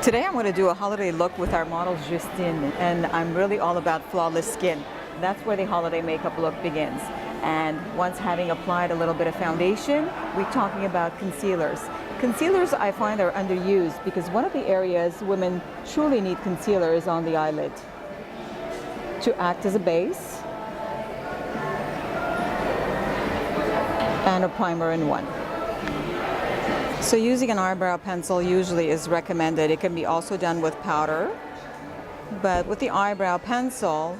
Today I'm going to do a holiday look with our model Justine, and I'm really all about flawless skin. That's where the holiday makeup look begins. And once having applied a little bit of foundation, we're talking about concealers. Concealers I find are underused because one of the areas women truly need concealer is on the eyelid to act as a base and a primer in one. So using an eyebrow pencil usually is recommended. It can be also done with powder, but with the eyebrow pencil,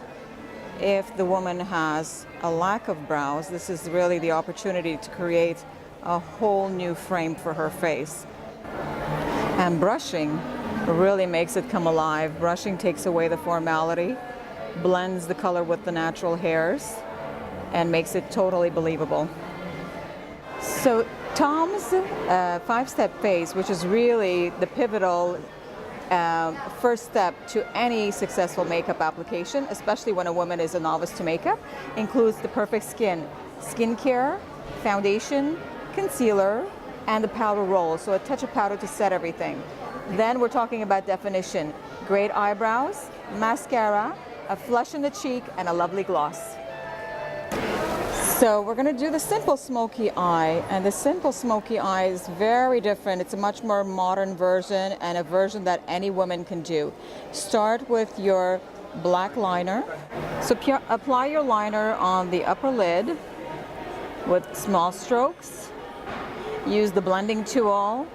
if the woman has a lack of brows, this is really the opportunity to create a whole new frame for her face. And brushing really makes it come alive. Brushing takes away the formality, blends the color with the natural hairs, and makes it totally believable. So Tom's 5-step phase, which is really the pivotal first step to any successful makeup application, especially when a woman is a novice to makeup, includes the perfect skin, skincare, foundation, concealer, and the powder roll. So a touch of powder to set everything. Then we're talking about definition, great eyebrows, mascara, a flush in the cheek, and a lovely gloss. So we're going to do the simple smoky eye, and the simple smoky eye is very different. It's a much more modern version and a version that any woman can do. Start with your black liner. So apply your liner on the upper lid with small strokes. Use the blending tool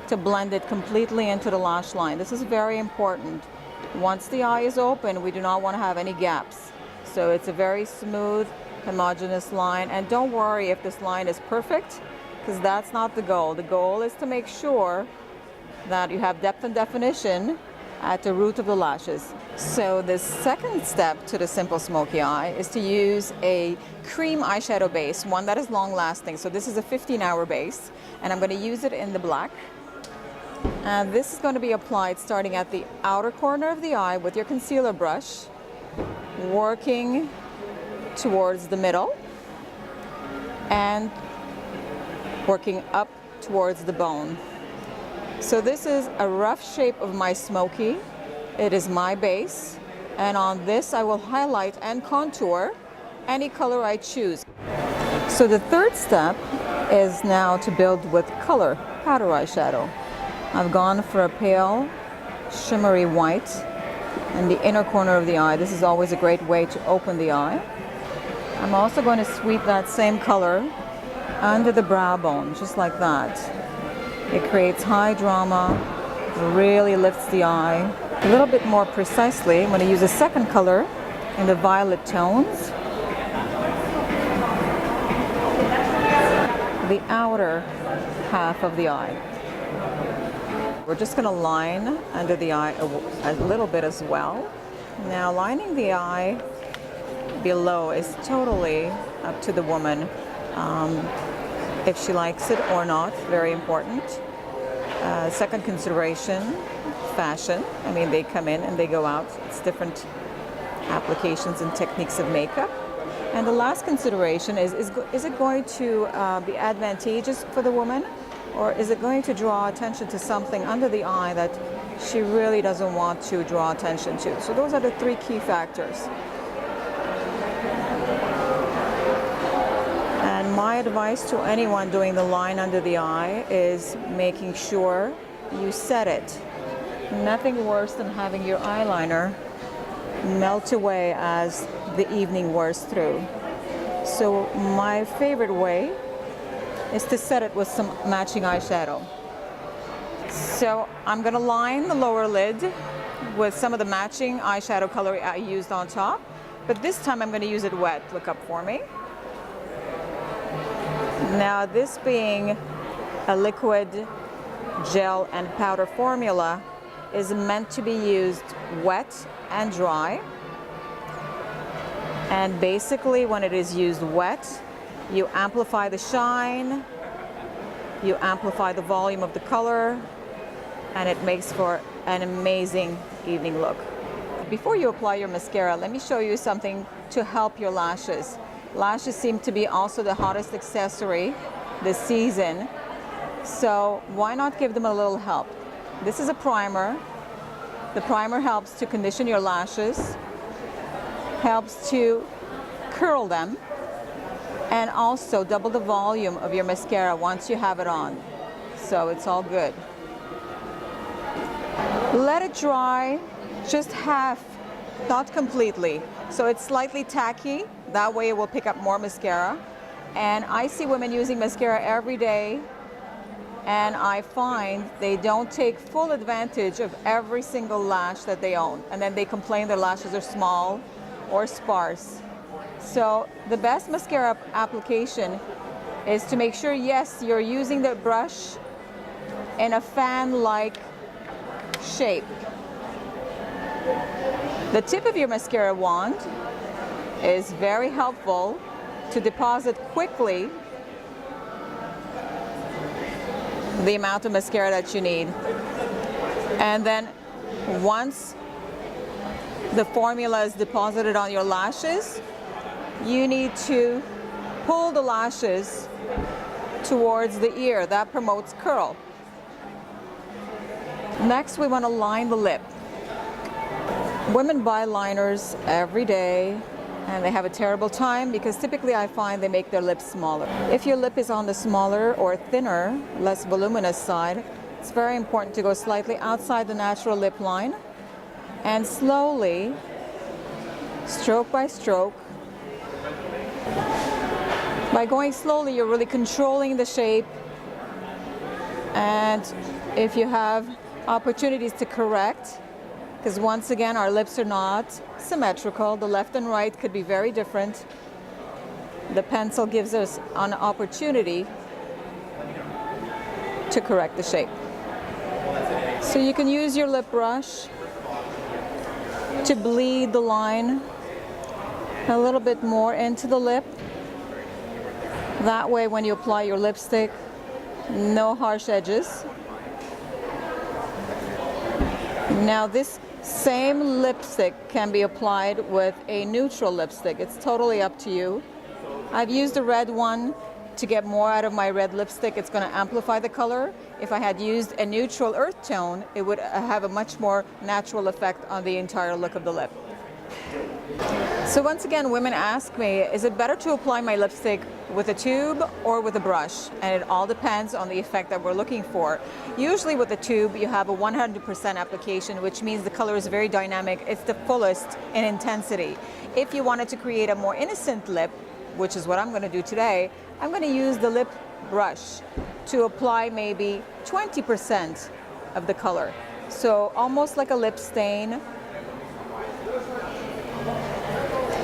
to blend it completely into the lash line. This is very important. Once the eye is open, we do not want to have any gaps. So it's a very smooth, homogeneous line, and don't worry if this line is perfect, because that's not the goal. The goal is to make sure that you have depth and definition at the root of the lashes. So the second step to the simple smoky eye is to use a cream eyeshadow base, one that is long lasting. So this is a 15-hour base, and I'm going to use it in the black. And this is going to be applied starting at the outer corner of the eye with your concealer brush, working towards the middle and working up towards the bone. So this is a rough shape of my smoky. It is my base, and on this I will highlight and contour any color I choose. So the third step is now to build with color, powder eyeshadow. I've gone for a pale shimmery white in the inner corner of the eye. This is always a great way to open the eye. I'm also going to sweep that same color under the brow bone, just like that. It creates high drama, really lifts the eye. A little bit more precisely, I'm going to use a second color in the violet tones. The outer half of the eye. We're just going to line under the eye a little bit as well. Now lining the eye below is totally up to the woman, if she likes it or not, very important. Second consideration, fashion. I mean, they come in and they go out. It's different applications and techniques of makeup. And the last consideration is it going to be advantageous for the woman, or is it going to draw attention to something under the eye that she really doesn't want to draw attention to? So those are the three key factors. And my advice to anyone doing the line under the eye is making sure you set it. Nothing worse than having your eyeliner melt away as the evening wears through. So my favorite way is to set it with some matching eyeshadow. So I'm going to line the lower lid with some of the matching eyeshadow color I used on top, but this time I'm going to use it wet. Look up for me. Now, this being a liquid, gel, and powder formula is meant to be used wet and dry. And basically, when it is used wet, you amplify the shine, you amplify the volume of the color, and it makes for an amazing evening look. Before you apply your mascara, let me show you something to help your lashes. Lashes seem to be also the hottest accessory this season, so why not give them a little help? This is a primer. The primer helps to condition your lashes, helps to curl them, and also double the volume of your mascara once you have it on. So it's all good. Let it dry just half, not completely. So it's slightly tacky. That way it will pick up more mascara. And I see women using mascara every day, and I find they don't take full advantage of every single lash that they own. And then they complain their lashes are small or sparse. So the best mascara application is to make sure, yes, you're using the brush in a fan-like shape. The tip of your mascara wand is very helpful to deposit quickly the amount of mascara that you need. And then once the formula is deposited on your lashes, you need to pull the lashes towards the ear. That promotes curl. Next, we want to line the lip. Women buy liners every day, and they have a terrible time because typically I find they make their lips smaller. If your lip is on the smaller or thinner, less voluminous side, it's very important to go slightly outside the natural lip line and slowly, stroke by stroke, by going slowly, you're really controlling the shape. And if you have opportunities to correct, because once again, our lips are not symmetrical. The left and right could be very different. The pencil gives us an opportunity to correct the shape. So you can use your lip brush to bleed the line a little bit more into the lip. That way, when you apply your lipstick, no harsh edges. Now this same lipstick can be applied with a neutral lipstick. It's totally up to you. I've used a red one to get more out of my red lipstick. It's going to amplify the color. If I had used a neutral earth tone, it would have a much more natural effect on the entire look of the lip. So once again, women ask me, is it better to apply my lipstick with a tube or with a brush? And it all depends on the effect that we're looking for. Usually with a tube, you have a 100% application, which means the color is very dynamic. It's the fullest in intensity. If you wanted to create a more innocent lip, which is what I'm going to do today, I'm going to use the lip brush to apply maybe 20% of the color. So almost like a lip stain,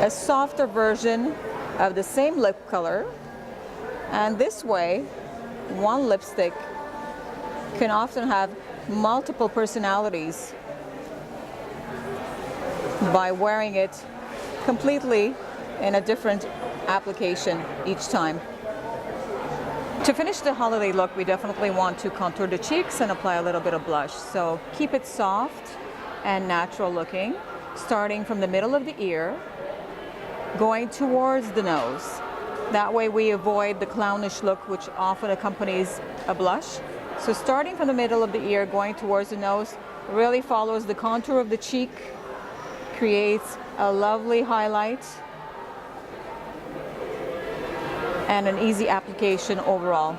a softer version of the same lip color. And this way, one lipstick can often have multiple personalities by wearing it completely in a different application each time. To finish the holiday look, we definitely want to contour the cheeks and apply a little bit of blush. So keep it soft and natural looking, starting from the middle of the ear, going towards the nose. That way we avoid the clownish look which often accompanies a blush. So starting from the middle of the ear, going towards the nose, really follows the contour of the cheek, creates a lovely highlight and an easy application overall.